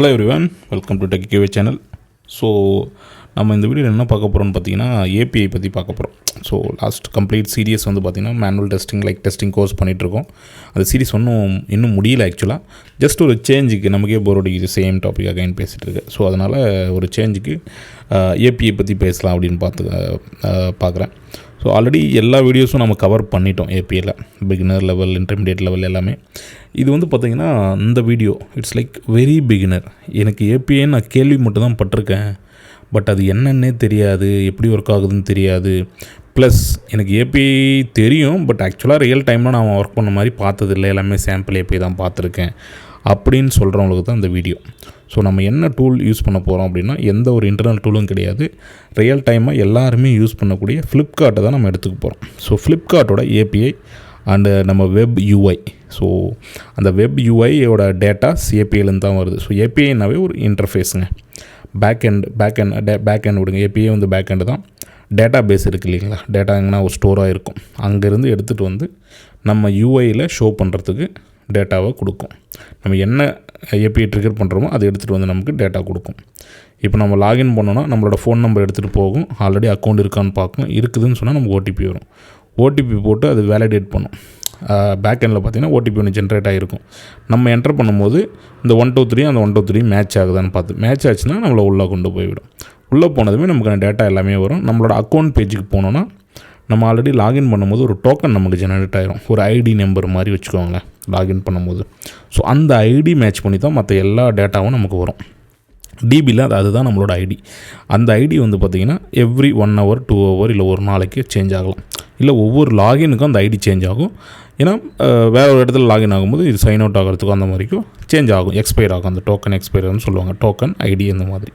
Hello everyone, welcome to tech cave channel. So நம்ம இந்த வீடியோவில் என்ன பார்க்க போகிறோம்னு பார்த்தீங்கன்னா ஏபிஐ பற்றி பார்க்க போகிறோம். ஸோ லாஸ்ட் கம்ப்ளீட் சீரியஸ் வந்து பார்த்திங்கன்னா மேனுவல் டெஸ்டிங் டெஸ்டிங் கோர்ஸ் பண்ணிகிட்ருக்கோம். அந்த சீரிஸ் இன்னும் முடியல. ஆக்சுவலாக ஜஸ்ட் ஒரு சேஞ்சுக்கு நமக்கே போர் அடிக்குது சேம் டாபிக் அகைன் பேசிகிட்டு இருக்கு. ஸோ அதனால் ஒரு சேஞ்சுக்கு ஏபிஐ பற்றி பேசலாம் அப்படின்னு பார்க்குறேன். ஸோ ஆல்ரெடி எல்லா வீடியோஸும் நம்ம கவர் பண்ணிட்டோம். ஏபிஐயில் பிகினர் லெவல், இன்டர்மீடியட் லெவல் எல்லாமே. இது வந்து பார்த்திங்கன்னா இந்த video it's like very beginner. எனக்கு ஏபிஐன்னு நான் கேள்வி மட்டும் தான் பட்டிருக்கேன். பட் அது என்னன்னே தெரியாது, எப்படி ஒர்க் ஆகுதுன்னு தெரியாது. ப்ளஸ் எனக்கு ஏபிஐ தெரியும், பட் ஆக்சுவலாக ரியல் டைமில் நான் ஒர்க் பண்ண மாதிரி பார்த்ததில்லை. எல்லாமே சாம்பிள் ஏபிஐ தான் பார்த்துருக்கேன் அப்படின்னு சொல்கிறவங்களுக்கு தான் இந்த வீடியோ. ஸோ நம்ம என்ன டூல் யூஸ் பண்ண போகிறோம் அப்படின்னா எந்த ஒரு இன்டர்னல் டூலும் கிடையாது. ரியல் டைமாக எல்லாருமே யூஸ் பண்ணக்கூடிய ஃப்ளிப்கார்ட்டை தான் நம்ம எடுத்துக்க போகிறோம். ஸோ ஃப்ளிப்கார்ட்டோட ஏபிஐ அண்டு நம்ம வெப் யூஐ. ஸோ அந்த வெப் யூஐயோட டேட்டாஸ் ஏபிஐலேருந்து தான் வருது. ஸோ ஏபிஐனாவே ஒரு இன்டர்ஃபேஸுங்க. பேக் எண்ட் விடுங்க. ஏபிஐ வந்து பேக் எண்டு தான். டேட்டா பேஸ் இருக்குது இல்லைங்களா, டேட்டா எங்கன்னா ஒரு ஸ்டோராக இருக்கும். அங்கேருந்து எடுத்துகிட்டு வந்து நம்ம யூஐயில் ஷோ பண்ணுறதுக்கு டேட்டாவை கொடுக்கும். நம்ம என்ன ஏபிஐ ட்ரிகர் பண்ணுறோமோ அதை எடுத்துகிட்டு வந்து நமக்கு டேட்டா கொடுக்கும். இப்போ நம்ம லாகின் பண்ணோன்னா நம்மளோட ஃபோன் நம்பர் எடுத்துகிட்டு போகும். ஆல்ரெடி அக்கௌண்ட் இருக்கான்னு பார்க்கும். இருக்குதுன்னு சொன்னால் நமக்கு ஓடிபி வரும். ஓடிபி போட்டு அது வேலிடேட் பண்ணும். பேக் எண்டில் பார்த்திங்கன்னா ஓடிபி ஒன்று ஜென்ரேட் ஆகிருக்கும். நம்ம என்டர் பண்ணும்போது இந்த 123 அந்த 123 மேட்ச் ஆகுதான்னு பார்த்து மேட்ச் ஆச்சுன்னா நம்மளை உள்ளே கொண்டு போய்விடும். உள்ளே போனதுமே நமக்கான டேட்டா எல்லாமே வரும். நம்மளோட அக்கௌண்ட் பேஜுக்கு போனோன்னா நம்ம ஆல்ரெடி லாகின் பண்ணும்போது ஒரு டோக்கன் நமக்கு ஜெனரேட் ஆகிரும். ஒரு ஐடி நம்பர் மாதிரி வச்சுக்கோங்க லாகின் பண்ணும்போது. ஸோ அந்த ஐடி மேட்ச் பண்ணி தான் மற்ற எல்லா டேட்டாவும் நமக்கு வரும். டிபியில் அதுதான் நம்மளோட ஐடி. அந்த ஐடி வந்து பார்த்திங்கன்னா எவ்ரி 1 hour 2 hour இல்லை ஒரு நாளைக்கு சேஞ்ச் ஆகலாம். இல்லை ஒவ்வொரு லாகினுக்கும் அந்த ஐடி சேஞ்ச் ஆகும். ஏன்னா வேறு ஒரு இடத்துல லாகின் ஆகும்போது இது சைன் அவுட் ஆகிறதுக்கும் அந்த மாதிரிக்கும் சேஞ்ச் ஆகும், எக்ஸ்பயர் ஆகும். அந்த டோக்கன் எக்ஸ்பயர்னு சொல்லுவாங்க, டோக்கன் ஐடி அந்த மாதிரி.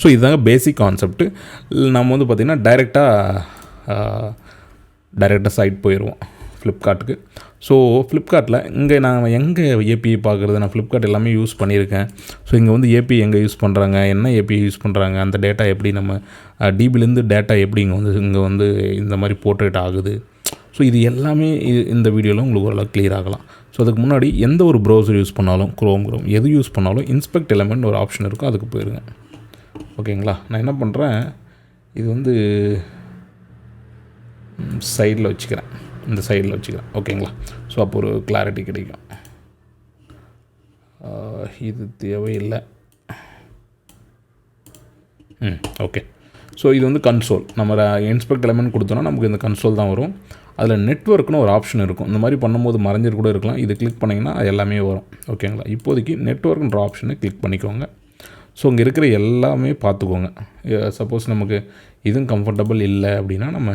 ஸோ இதுதாங்க பேசிக் கான்செப்ட்டு. நம்ம வந்து பார்த்திங்கன்னா டைரெக்டாக சைட் போயிடுவோம் ஃப்ளிப்கார்ட்டுக்கு. ஸோ ஃப்ளிப்கார்ட்டில் இங்கே நான் எங்கே ஏபிஐ பார்க்குறது, நான் ஃப்ளிப்கார்ட் எல்லாமே யூஸ் பண்ணியிருக்கேன். ஸோ இங்கே வந்து ஏபிஐ எங்கே யூஸ் பண்ணுறாங்க, என்ன ஏபிஐ யூஸ் பண்ணுறாங்க, அந்த டேட்டா எப்படி நம்ம டிபிலேருந்து டேட்டா எப்படி இங்கே வந்து இந்த மாதிரி போர்ட்ரேட் ஆகுது. ஸோ இது எல்லாமே இந்த வீடியோவில் உங்களுக்கு ஓரளவு கிளியர் ஆகலாம். ஸோ அதுக்கு முன்னாடி எந்த ஒரு ப்ரௌசர் யூஸ் பண்ணாலும் குரோம் எது யூஸ் பண்ணாலும் இன்ஸ்பெக்ட் எலமெண்ட் ஒரு ஆப்ஷன் இருக்கும், அதுக்கு போயிருங்க. ஓகேங்களா. நான் என்ன பண்ணுறேன், இது வந்து சைடில் வச்சுக்கிறேன், இந்த சைடில் வச்சுக்கிறேன். ஓகேங்களா. ஸோ அப்போ ஒரு கிளாரிட்டி கிடைக்கும். இது தேவையில்லை. ஓகே. ஸோ இது வந்து கன்சோல். நம்ம இன்ஸ்பெக்ட் எலமெண்ட் கொடுத்தோன்னா நமக்கு இந்த கன்சோல் தான் வரும். அதில் நெட்வொர்க்னு ஒரு ஆப்ஷன் இருக்கும். இந்த மாதிரி பண்ணும்போது மறைஞ்சிட்டு கூட இருக்கலாம். இது கிளிக் பண்ணிங்கன்னா அது எல்லாமே வரும். ஓகேங்களா. இப்போதைக்கு நெட்வொர்க்ன்ற ஆப்ஷனை கிளிக் பண்ணிக்கோங்க. ஸோ இங்கே இருக்கிற எல்லாமே பார்த்துக்கோங்க. சப்போஸ் நமக்கு இதுவும் கம்ஃபர்டபுள் இல்லை அப்படின்னா நம்ம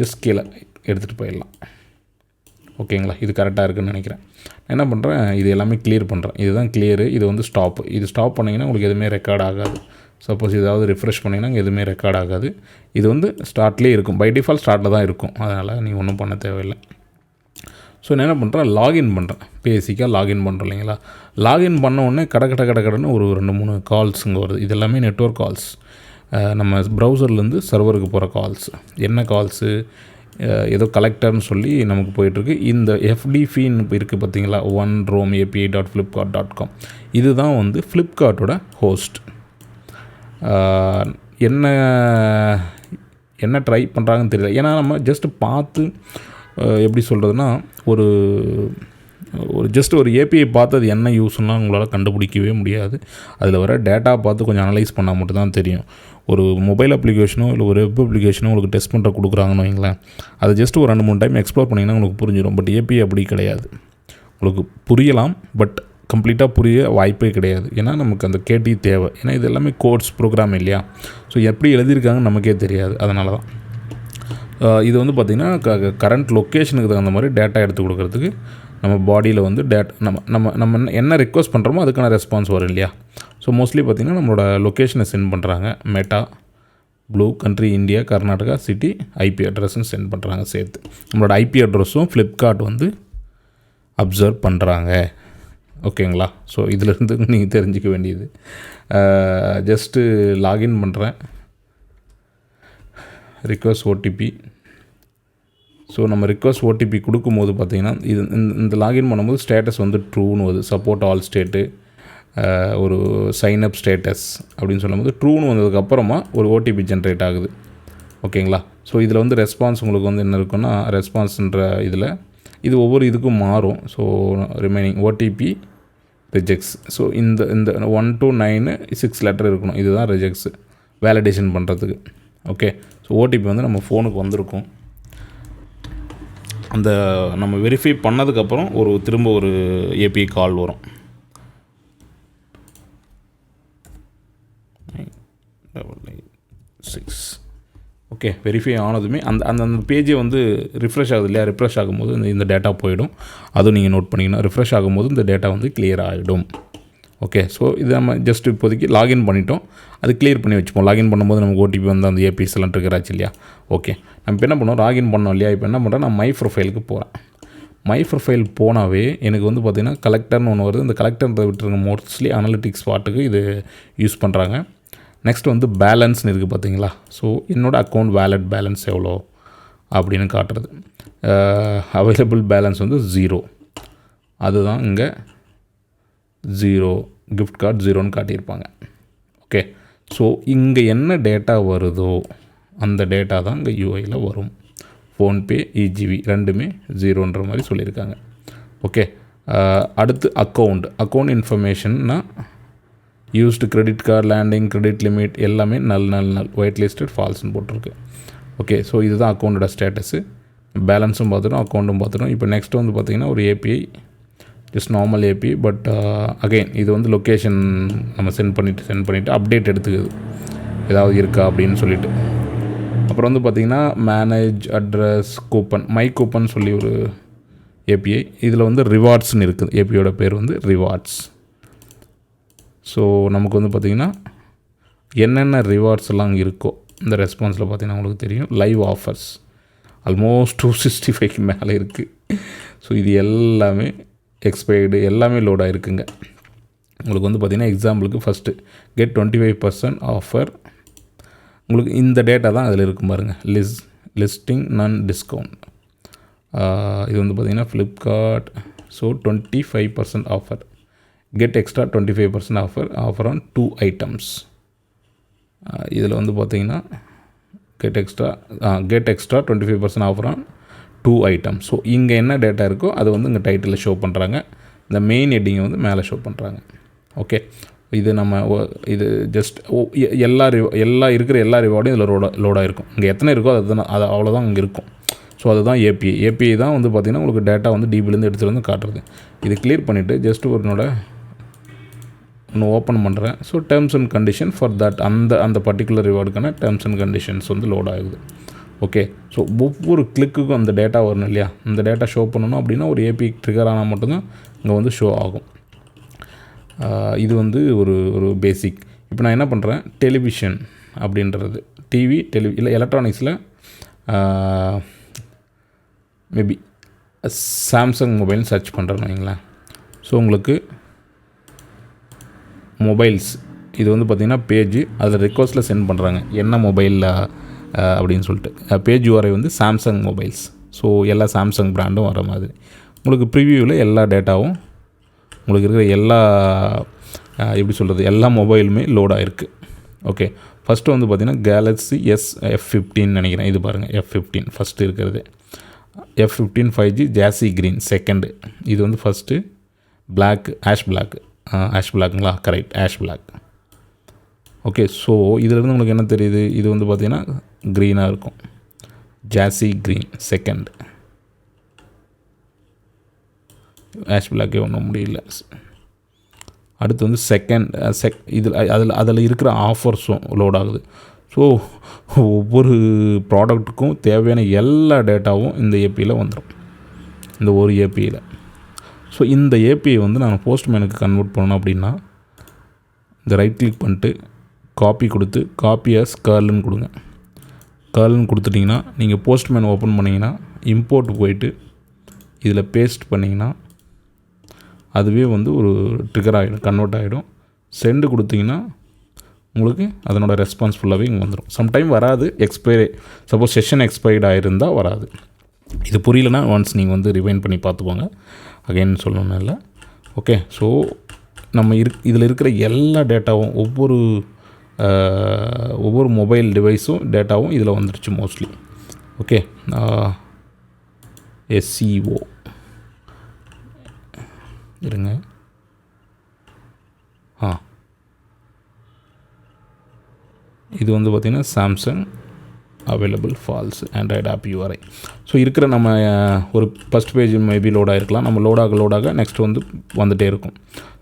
ஜஸ்ட் கீழே எடுத்துகிட்டு போயிடலாம். ஓகேங்களா. இது கரெக்டாக இருக்குதுன்னு நினைக்கிறேன். நான் என்ன பண்ணுறேன், இது எல்லாமே கிளியர் பண்ணுறேன். இதுதான் கிளியரு. இது வந்து ஸ்டாப்பு. இது ஸ்டாப் பண்ணிங்கன்னா உங்களுக்கு எதுவுமே ரெக்கார்ட் ஆகாது. சப்போஸ் ஏதாவது ரிஃப்ரெஷ் பண்ணிங்கன்னா எதுவுமே ரெக்கார்ட் ஆகாது. இது வந்து ஸ்டார்ட்லேயே இருக்கும். பை டிஃபால்ட் ஸ்டார்ட்டில் தான் இருக்கும். அதனால் நீங்கள் ஒன்றும் பண்ண தேவையில்லை. ஸோ நான் என்ன பண்ணுறேன், லாகின் பண்ணுறேன். பேசிக்காக லாகின் பண்ணுறோம் இல்லைங்களா. லாகின் பண்ண உடனே கடன்னு ஒரு 2-3 கால்ஸ் இங்கே வருது. இது எல்லாமே நெட்வொர்க் கால்ஸ். நம்ம ப்ரௌசர்லேருந்து சர்வருக்கு போகிற கால்ஸ். என்ன கால்ஸு, ஏதோ கலெக்டர்னு சொல்லி நமக்கு போயிட்டுருக்கு. இந்த எஃப்டி ஃபீன்னு இருக்குது பார்த்தீங்களா, oneromeapi.flipkart.com. இதுதான் வந்து ஃப்ளிப்கார்ட்டோட ஹோஸ்ட். என்ன ட்ரை பண்ணுறாங்கன்னு தெரியல. ஏன்னா நம்ம ஜஸ்ட்டு பார்த்து எப்படி சொல்கிறதுனா ஒரு ஜஸ்ட் ஒரு ஏபிஐ பார்த்து அது என்ன யூஸ்னால் உங்களால் கண்டுபிடிக்கவே முடியாது. அதில் வர டேட்டா பார்த்து கொஞ்சம் அனலைஸ் பண்ணால் மட்டும்தான் தெரியும். ஒரு மொபைல் அப்ளிகேஷனோ இல்லை ஒரு வெப் அப்ளிகேஷனோ உங்களுக்கு டெஸ்ட் பண்ணுற கொடுக்குறாங்கன்னு வைங்களேன், அதை ஜஸ்ட் ஒரு 2-3 டைம் எக்ஸ்ப்ளோர் பண்ணிங்கன்னா உங்களுக்கு புரிஞ்சிடும். பட் ஏபிஐ அப்படி கிடையாது. உங்களுக்கு புரியலாம், பட் கம்ப்ளீட்டாக புரிய வாய்ப்பே கிடையாது. ஏன்னா நமக்கு அந்த கேட்டி தேவை. ஏன்னா இது எல்லாமே கோட்ஸ் ப்ரோக்ராம் இல்லையா. ஸோ எப்படி எழுதியிருக்காங்கன்னு நமக்கே தெரியாது. அதனால தான் இது வந்து பார்த்திங்கன்னா கரண்ட் லொக்கேஷனுக்கு தகுந்த மாதிரி டேட்டா எடுத்து கொடுக்குறதுக்கு நம்ம பாடியில் வந்து நம்ம என்ன ரிக்வஸ்ட் பண்ணுறோமோ அதுக்கான ரெஸ்பான்ஸ் வரும் இல்லையா. ஸோ மோஸ்ட்லி பார்த்திங்கன்னா நம்மளோட லொக்கேஷனை சென்ட் பண்ணுறாங்க. Meta, blue, country, India, Karnataka, city, IP அட்ரஸ்ன்னு சென்ட் பண்ணுறாங்க சேர்த்து. நம்மளோட ஐபி அட்ரஸும் ஃப்ளிப்கார்ட் வந்து அப்சர்வ் பண்ணுறாங்க. ஓகேங்களா. ஸோ இதிலேருந்து நீங்கள் தெரிஞ்சிக்க வேண்டியது, ஜஸ்ட்டு லாகின் பண்ணுறேன். Request OTP. ஸோ நம்ம ரிக்வெஸ்ட் ஓடிபி கொடுக்கும்போது பார்த்திங்கன்னா இது இந்த லாகின் பண்ணும்போது ஸ்டேட்டஸ் வந்து ட்ரூன்னு வருது. சப்போர்ட் ஆல் ஸ்டேட்டு, ஒரு சைன் அப் ஸ்டேட்டஸ் அப்படின்னு சொல்லும்போது ட்ரூன்னு வந்ததுக்கப்புறமா ஒரு ஓடிபி ஜென்ரேட் ஆகுது. ஓகேங்களா? ஸோ இதில் வந்து ரெஸ்பான்ஸ் உங்களுக்கு வந்து என்ன இருக்குன்னா, ரெஸ்பான்ஸுன்ற இதில் இது ஒவ்வொரு இதுக்கும் மாறும். So remaining OTP rejects. So இந்த இந்த 1 to 9 6 லெட்டர் இருக்கணும். இதுதான் ரிஜெக்ட்ஸு வேலிடேஷன் பண்ணுறதுக்கு. ஓகே. ஸோ ஓடிபி வந்து நம்ம ஃபோனுக்கு வந்திருக்கும். அந்த நம்ம வெரிஃபை பண்ணதுக்கப்புறம் திரும்ப ஒரு ஏபிஐ கால் வரும். 996. ஓகே. வெரிஃபை ஆனதுமே அந்த பேஜை வந்து ரிஃப்ரெஷ் ஆகுது இல்லையா? ரிஃப்ரெஷ் ஆகும்போது இந்த டேட்டா போயிடும். அதுவும் நீங்கள் நோட் பண்ணிங்கன்னா, ரிஃப்ரெஷ் ஆகும்போது இந்த டேட்டா வந்து கிளியர் ஆகிடும். ஓகே. ஸோ இது நம்ம ஜஸ்ட் இப்போதைக்கு லாகின் பண்ணிட்டோம். அது கிளியர் பண்ணி வச்சுப்போம். லாகின் பண்ணும்போது நமக்கு ஓடிபி வந்து அந்த ஏபிஎஸ் எல்லாம் ட்ரிகர் ஆச்சு இல்லையா? ஓகே. நம்ம இப்போ என்ன பண்ணோம், லாகின் பண்ணோம் இல்லையா? இப்போ என்ன பண்ணுறேன், நான் மை ப்ரொஃபைலுக்கு போகிறேன். மை ப்ரொஃபைல் போனாவே எனக்கு வந்து பார்த்திங்கன்னா கலெக்டர்னு ஒன்று வருது. இந்த கலெக்டர்ன்றதை விட்டுருங்க, மோஸ்ட்லி அனலிட்டிக்ஸ் பார்ட்டுக்கு இது யூஸ் பண்ணுறாங்க. நெக்ஸ்ட் வந்து பேலன்ஸ்னு இருக்குது பார்த்தீங்களா? ஸோ என்னோடய அக்கௌண்ட் வேலட் பேலன்ஸ் எவ்வளோ அப்படின்னு காட்டுறது. அவைலபிள் பேலன்ஸ் வந்து 0. அதுதான் இங்கே 0, கிஃப்ட் கார்டு 0ன்னு காட்டியிருப்பாங்க. ஓகே. ஸோ இங்கே என்ன டேட்டா வருதோ அந்த டேட்டா தான் இங்கே யூஐயில் வரும். ஃபோன்பே, இஜிவி ரெண்டுமே 0ன்ற மாதிரி சொல்லியிருக்காங்க. ஓகே. அடுத்து அக்கௌண்ட் இன்ஃபர்மேஷன்னா used credit card, lending, credit limit எல்லாமே நல் ஒயிட் லிஸ்டட், ஃபால்ஸ்னு போட்டிருக்கு. ஓகே. ஸோ இதுதான் அக்கௌண்ட்டோட ஸ்டேட்டஸு. பேலன்ஸும் பார்த்துட்டோம், அக்கௌண்ட்டும் பார்த்துட்டோம். இப்போ நெக்ஸ்ட் வந்து பார்த்திங்கன்னா ஒரு API, just normal API. But again இது வந்து லொக்கேஷன் நம்ம சென்ட் பண்ணிவிட்டு அப்டேட் எடுத்துக்குது ஏதாவது இருக்கா அப்படின்னு சொல்லிட்டு. அப்புறம் வந்து பார்த்திங்கன்னா manage address coupon, my coupon சொல்லி ஒரு ஏபிஐ. இதில் வந்து ரிவார்ட்ஸ்னு இருக்குது. ஏபிஐயோட பேர் வந்து ரிவார்ட்ஸ். ஸோ நமக்கு வந்து பார்த்திங்கன்னா என்னென்ன ரிவார்ட்ஸ் எல்லாம் அங்கே இருக்கோ இந்த ரெஸ்பான்ஸில் பார்த்திங்கன்னா உங்களுக்கு தெரியும். லைவ் ஆஃபர்ஸ் ஆல்மோஸ்ட் 265 மேலே இருக்குது. ஸோ இது எல்லாமே எக்ஸ்பைர்டு, எல்லாமே லோடாக இருக்குங்க. உங்களுக்கு வந்து பார்த்திங்கன்னா எக்ஸாம்பிளுக்கு ஃபஸ்ட்டு கெட் 25% ஆஃபர். உங்களுக்கு இந்த டேட்டா தான் அதில் இருக்கும் பாருங்கள். லிஸ்டிங் நான் டிஸ்கவுண்ட். இது வந்து பார்த்திங்கன்னா Flipkart. So 25% offer. Get extra 25% offer on 2 items. இதில் வந்து பார்த்திங்கன்னா get extra 25% offer on 2 items. So இங்கே என்ன டேட்டா இருக்கோ அது வந்து இங்கே டைட்டிலில் ஷோ பண்ணுறாங்க. இந்த மெயின் ஹெட்டிங்கை வந்து மேலே ஷோ பண்ணுறாங்க. ஓகே. இது ஜஸ்ட் எல்லா இருக்கிற எல்லா ரிவார்டும் இதில் லோடாக இருக்கும். இங்கே எத்தனை இருக்கோ அது அவ்வளோதான் இங்கே இருக்கும். ஸோ அதுதான் ஏபிஐ தான் வந்து பார்த்திங்கன்னா உங்களுக்கு டேட்டா வந்து டிபிலேருந்து எடுத்துகிட்டு வந்து காட்டுறது. இது கிளியர் பண்ணிவிட்டு ஜஸ்ட் ஒன்று ஓப்பன் பண்ணுறேன். So terms and condition for that அந்த பர்டிகுலர் ரிவார்டுக்கான டேர்ம்ஸ் அண்ட் கண்டிஷன்ஸ் வந்து லோட் ஆகுது. ஓகே. ஸோ ஒவ்வொரு கிளிக்குக்கும் அந்த டேட்டா வரணும் இல்லையா? அந்த டேட்டா ஷோ பண்ணணும் அப்படின்னா ஒரு ஏபிஐ ட்ரிகர் ஆனால் மட்டும்தான் இங்கே வந்து ஷோ ஆகும். இது வந்து ஒரு பேசிக். இப்போ நான் என்ன பண்ணுறேன், டெலிவிஷன் அப்படின்றது இல்லை எலக்ட்ரானிக்ஸில் மேபி சாம்சங் மொபைல்னு சர்ச் பண்ணுறேன்னு வைங்களேன். ஸோ உங்களுக்கு மொபைல்ஸ் இது வந்து பார்த்திங்கன்னா பேஜ், அதில் ரிக்வஸ்ட்டில் சென்ட் பண்ணுறாங்க என்ன மொபைலில் அப்படின்னு சொல்லிட்டு. பேஜ் URI வந்து சாம்சங் மொபைல்ஸ். ஸோ எல்லா சாம்சங் பிராண்டும் வர மாதிரி உங்களுக்கு ப்ரிவியூவில் எல்லா டேட்டாவும் உங்களுக்கு இருக்கிற எல்லா மொபைலுமே லோடாக இருக்குது. ஓகே. ஃபஸ்ட்டு வந்து பார்த்திங்கன்னா கேலக்ஸி F15 நினைக்கிறேன். இது பாருங்கள், F15 ஃபஸ்ட்டு இருக்கிறது. F15 5G jazzy green second. இது வந்து ஃபஸ்ட்டு ஆஷ் பிளாக்குங்களா? Correct, ash black. Okay. So இதிலேருந்து உங்களுக்கு என்ன தெரியுது, இது வந்து பார்த்திங்கன்னா க்ரீனாக இருக்கும். ஜாஸி க்ரீன் செகண்ட். ஆஷ் பிளாக்கே ஒன்றும் முடியல. அடுத்து வந்து அதில் இருக்கிற ஆஃபர்ஸும் லோட் ஆகுது. ஸோ ஒவ்வொரு ப்ராடக்ட்டுக்கும் தேவையான எல்லா டேட்டாவும் இந்த ஏபியில் வந்துடும், இந்த ஒரு ஏபியில். ஸோ இந்த ஏபிஐ வந்து நான் போஸ்ட்மேனுக்கு கன்வெர்ட் பண்ணணும் அப்படின்னா இந்த ரைட் கிளிக் பண்ணிட்டு காப்பி கொடுத்து காப்பியஸ் கர்ல்னு கொடுங்க. கர்ல்னு கொடுத்துட்டிங்கன்னா நீங்கள் போஸ்ட்மேன் ஓப்பன் பண்ணிங்கன்னா இம்போர்ட் போயிட்டு இதில் பேஸ்ட் பண்ணிங்கன்னா அதுவே வந்து ஒரு ட்ரிகர் ஆகிடும், கன்வெர்ட் ஆகிடும். சென்டு கொடுத்தீங்கன்னா உங்களுக்கு அதனோட ரெஸ்பான்ஸ் ஃபுல்லாகவே இங்கே வந்துடும். சம்டைம் வராது, சப்போஸ் செஷன் எக்ஸ்பைர்ட் ஆகிருந்தால் வராது. இது புரியலனா ஒன்ஸ் நீங்கள் வந்து ரிவைண்ட் பண்ணி பார்த்துக்கோங்க. அகைன் சொல்லணும்னு இல்லை. ஓகே. ஸோ நம்ம இதில் இருக்கிற எல்லா டேட்டாவும் ஒவ்வொரு மொபைல் டிவைஸும் டேட்டாவும் இதில் வந்துடுச்சு மோஸ்ட்லி. ஓகே, SEO இருங்க. இது வந்து பார்த்திங்கன்னா Samsung available false Android app URI. So இருக்கிற நம்ம ஒரு ஃபஸ்ட் பேஜ் மேபி லோடாக இருக்கலாம். நம்ம லோடாக நெக்ஸ்ட் வந்துகிட்டே இருக்கும்.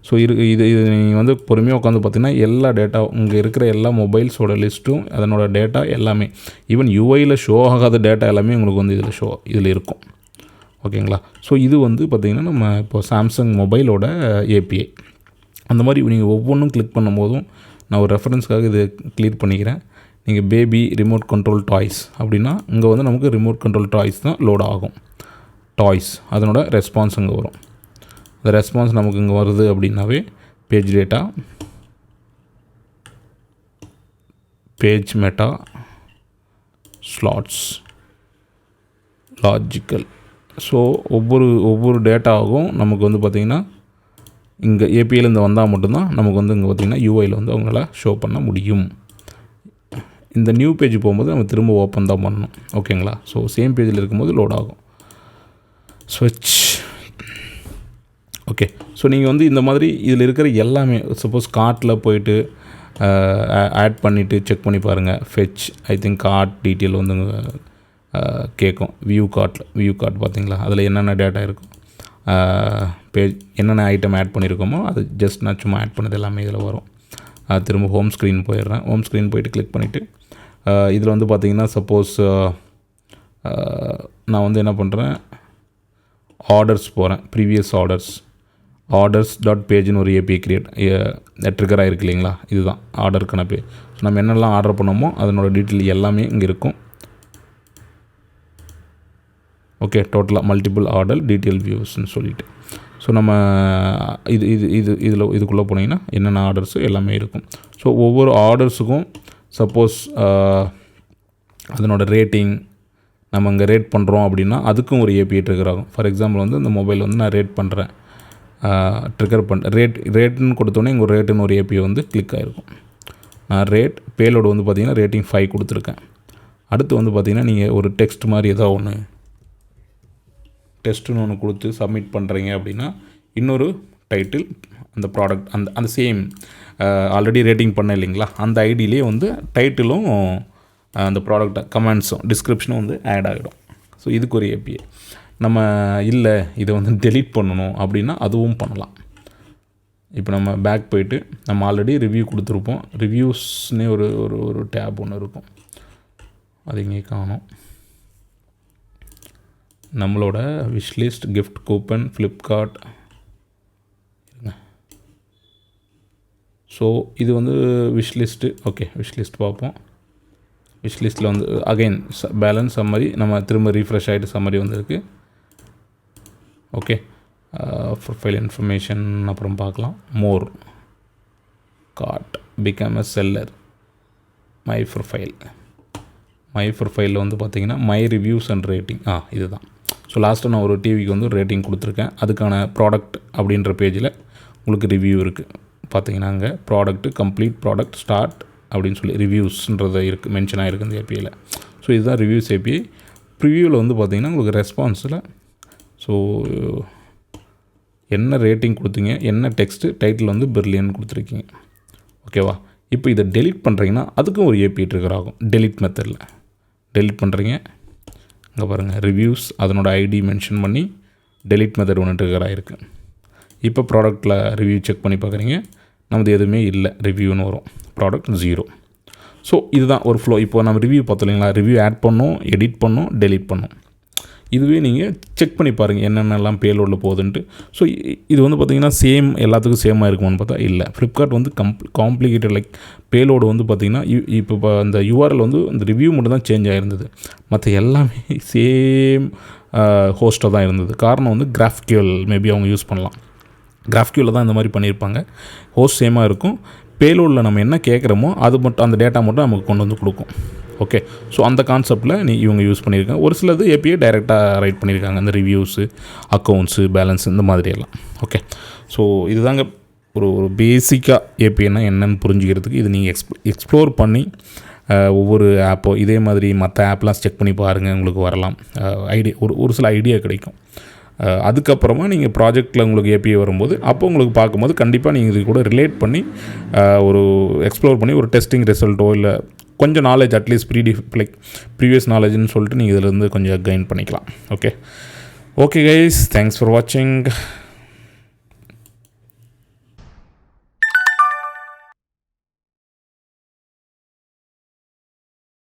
ஸோ இது நீங்கள் வந்து பொறுமையாக உட்காந்து பார்த்திங்கன்னா எல்லா டேட்டா இங்கே இருக்கிற எல்லா மொபைல்ஸோட லிஸ்ட்டும் அதனோட டேட்டா எல்லாமே, ஈவன் UIயில் ஷோ ஆகாத டேட்டா எல்லாமே உங்களுக்கு வந்து இதில் இருக்கும். ஓகேங்களா? ஸோ இது வந்து பார்த்திங்கன்னா நம்ம இப்போ சாம்சங் மொபைலோட API. அந்த மாதிரி நீங்கள் ஒவ்வொன்றும் கிளிக் பண்ணும் போதும் நான் ஒரு ரெஃபரன்ஸ்க்காக இது கிளியர் பண்ணிக்கிறேன். நீங்கள் பேபி ரிமோட் கண்ட்ரோல் டாய்ஸ் அப்படின்னா இங்கே வந்து நமக்கு ரிமோட் கண்ட்ரோல் டாய்ஸ் தான் லோட் ஆகும். டாய்ஸ் அதனோட ரெஸ்பான்ஸ் இங்கே வரும். அந்த ரெஸ்பான்ஸ் நமக்கு இங்கே வருது அப்படின்னாவே page data, page meta, slots, logical. So ஒவ்வொரு டேட்டாவும் நமக்கு வந்து பார்த்திங்கன்னா இங்கே APIலேருந்து வந்தால் மட்டும்தான் நமக்கு வந்து இங்கே பார்த்திங்கன்னா UIயில் வந்து அவங்களால ஷோ பண்ண முடியும். இந்த நியூ பேஜ் போகும்போது நம்ம திரும்ப ஓப்பன் தான் பண்ணணும். ஓகேங்களா? ஸோ சேம் பேஜில் இருக்கும்போது லோட் ஆகும். ஸ்விட்ச். ஓகே, ஸோ நீங்கள் வந்து இந்த மாதிரி இதில் இருக்கிற எல்லாமே சப்போஸ் கார்ட்டில் போயிட்டு ஆட் பண்ணிவிட்டு செக் பண்ணி பாருங்கள். Fetch I think card detail வந்து கேட்கும். வியூ கார்ட் பார்த்தீங்களா, அதில் என்னென்ன டேட்டா இருக்கும், பேஜ் என்னென்ன ஐட்டம் ஆட் பண்ணியிருக்கோமோ அது ஜஸ்ட் நான் சும்மா ஆட் பண்ணது எல்லாமே இதில் வரும். திரும்ப ஹோம் ஸ்க்ரீன் போயிடுறேன். ஹோம் ஸ்க்ரீன் போய்ட்டு கிளிக் பண்ணிவிட்டு இதில் வந்து பார்த்திங்கன்னா சப்போஸ் நான் வந்து என்ன பண்ணுறேன், ஆர்டர்ஸ் போகிறேன். ப்ரீவியஸ் ஆர்டர்ஸ் டாட் பேஜ்னு ஒரு API ட்ரிகர் ஆகிருக்கு இல்லைங்களா, இதுதான் ஆர்டருக்கான பேஜ். ஸோ நம்ம என்னெல்லாம் ஆர்டர் பண்ணோமோ அதனோட டீட்டெயில் எல்லாமே இங்கே இருக்கும். ஓகே, டோட்டலாக மல்டிபிள் ஆர்டர் டீட்டெயில் வியூஸ்ன்னு சொல்லிவிட்டு ஸோ நம்ம இதுக்குள்ளே போனீங்கன்னா என்னென்ன ஆர்டர்ஸு எல்லாமே இருக்கும். ஸோ ஒவ்வொரு ஆர்டர்ஸுக்கும் சப்போஸ் அதனோட ரேட்டிங் நம்ம இங்கே ரேட் பண்ணுறோம் அப்படின்னா அதுக்கும் ஒரு API ட்ரிகர் ஆகும். ஃபார் எக்ஸாம்பிள் வந்து இந்த மொபைல் வந்து நான் ரேட் பண்ணுறேன், ட்ரிகர் ரேட்டுன்னு கொடுத்தோன்னே இங்கே ஒரு ரேட்டுன்னு ஒரு API வந்து கிளிக் ஆகிருக்கும். நான் பேலோடு வந்து பார்த்திங்கன்னா ரேட்டிங் 5 கொடுத்துருக்கேன். அடுத்து வந்து பார்த்திங்கன்னா நீங்கள் ஒரு டெக்ஸ்ட் மாதிரி ஏதோ ஒன்று டெஸ்ட்டுன்னு ஒன்று கொடுத்து சப்மிட் பண்ணுறீங்க அப்படின்னா இன்னொரு டைட்டில் அந்த ப்ராடக்ட் அந்த சேம் ஆல்ரெடி ரேட்டிங் பண்ண இல்லைங்களா, அந்த ஐடியிலே வந்து டைட்டிலும் அந்த ப்ராடக்ட் கமெண்ட்ஸும் டிஸ்கிரிப்ஷனும் வந்து ஆட் ஆகிடும். ஸோ இதுக்கு ஒரு API. நம்ம இல்லை இதை வந்து டெலீட் பண்ணணும் அப்படின்னா அதுவும் பண்ணலாம். இப்போ நம்ம பேக் போயிட்டு நம்ம ஆல்ரெடி ரிவ்யூ கொடுத்துருப்போம். ரிவ்யூஸ்னே ஒரு டேப் ஒன்று இருக்கும், அது இங்கே காணும். நம்மளோட wishlist, gift coupon, Flipkart. So இது வந்து விஷ்லிஸ்ட்டு. ஓகே, விஷ்லிஸ்ட் பார்ப்போம். விஷ்லிஸ்ட்டில் வந்து அகைன் பேலன்ஸ் சம்மரி, நம்ம திரும்ப ரீஃப்ரெஷ் ஆகிட்டு சம்மரி வந்திருக்கு. ஓகே, ப்ரொஃபைல் இன்ஃபர்மேஷன் அப்புறம் பார்க்கலாம். More, cart, become a seller, my ப்ரொஃபைலில் வந்து பார்த்திங்கன்னா மை ரிவ்யூஸ் அண்ட் ரேட்டிங் இதுதான். ஸோ லாஸ்ட்டாக நான் ஒரு டிவிக்கு வந்து ரேட்டிங் கொடுத்துருக்கேன். அதுக்கான ப்ராடக்ட் அப்படின்ற பேஜில் உங்களுக்கு ரிவ்யூ இருக்குது. பார்த்தீங்கன்னா அங்கே ப்ராடக்ட்டு, கம்ப்ளீட் ப்ராடக்ட், ஸ்டார்ட் அப்படின்னு சொல்லி ரிவ்யூஸ்ன்றது இருக்குது, மென்ஷன் ஆகிருக்கு இந்த APIயில். ஸோ இதுதான் ரிவ்யூஸ் API. ப்ரிவியூவில் வந்து பார்த்திங்கன்னா உங்களுக்கு ரெஸ்பான்ஸில் ஸோ என்ன ரேட்டிங் கொடுத்தீங்க, என்ன டெக்ஸ்ட்டு, டைட்டில் வந்து பிரில்லியன் கொடுத்துருக்கீங்க. ஓகேவா? இப்போ இதை டெலிட் பண்ணுறீங்கன்னா அதுக்கும் ஒரு API ட்ரிகர் ஆகும். டெலிட் மெத்தடில் டெலிட் பண்ணுறீங்க, இங்கே பாருங்கள் ரிவ்யூஸ் அதனோட ஐடி மென்ஷன் பண்ணி டெலிட் மெத்தட் ஒன்று ட்ரிகர் ஆகிருக்கு. இப்போ ப்ராடக்ட்டில் ரிவ்யூ செக் பண்ணி பார்க்குறீங்க, நமது எதுவுமே இல்லை, ரிவ்யூன்னு வரும், ப்ராடக்ட் 0. ஸோ இதுதான் ஒரு ஃப்ளோ. இப்போ நம்ம ரிவ்யூ பார்த்தோம் இல்லைங்களா, ரிவ்யூ ஆட் பண்ணோம், எடிட் பண்ணோம், டெலிட் பண்ணோம். இதுவே நீங்கள் செக் பண்ணி பாருங்கள் என்னென்னலாம் பேலோடில் போகுதுன்ட்டு. ஸோ இது வந்து பார்த்திங்கன்னா சேம் எல்லாத்துக்கும் சேமாக இருக்குமான்னு பார்த்தா இல்லை. ஃப்ளிப்கார்ட் வந்து காம்ப்ளிகேட்டட், லைக் பேலோடு வந்து பார்த்திங்கன்னா இப்போ அந்த URL வந்து அந்த ரிவ்யூ மட்டும் தான் சேஞ்ச் ஆகிருந்தது, மற்ற எல்லாமே சேம் ஹோஸ்ட்டாக தான் இருந்தது. காரணம் வந்து கிராஃபிக்கல் மேபி அவங்க யூஸ் பண்ணலாம். கிராஃபிக்கலில் தான் இந்த மாதிரி பண்ணியிருப்பாங்க. ஹோஸ்ட் சேமாக இருக்கும், பேலோடில் நம்ம என்ன கேட்குறோமோ அது மட்டும், அந்த டேட்டா மட்டும் நமக்கு கொண்டு வந்து கொடுக்கும். ஓகே, ஸோ அந்த கான்செப்டில் இவங்க யூஸ் பண்ணியிருக்காங்க. ஒரு சிலது API டைரெக்டாக ரைட் பண்ணியிருக்காங்க, இந்த ரிவ்யூஸு, அக்கௌண்ட்ஸு, பேலன்ஸ் இந்த மாதிரியெல்லாம். ஓகே, ஸோ இதுதாங்க ஒரு ஒரு பேசிக்காக ஏபிஐனா என்னன்னு புரிஞ்சுக்கிறதுக்கு இது நீங்கள் எக்ஸ்ப்ளோர் பண்ணி ஒவ்வொரு ஆப்போ இதே மாதிரி மற்ற ஆப்லாம் செக் பண்ணி பாருங்கள், உங்களுக்கு வரலாம் ஐடியா ஒரு சில ஐடியா கிடைக்கும். அதுக்கப்புறமா நீங்கள் ப்ராஜெக்டில் உங்களுக்கு ஏபிஐ வரும்போது அப்போ உங்களுக்கு பார்க்கும்போது கண்டிப்பாக நீங்கள் இது கூட ரிலேட் பண்ணி ஒரு எக்ஸ்ப்ளோர் பண்ணி ஒரு டெஸ்டிங் ரிசல்ட்டோ இல்லை கொஞ்சம் நாலேஜ் அட்லீஸ்ட் ப்ரீவியஸ் நாலேஜ்னு சொல்லிட்டு நீங்கள் இதிலேருந்து கொஞ்சம் கெயின் பண்ணிக்கலாம். ஓகே கைஸ், தேங்க்ஸ் ஃபார் வாட்சிங்.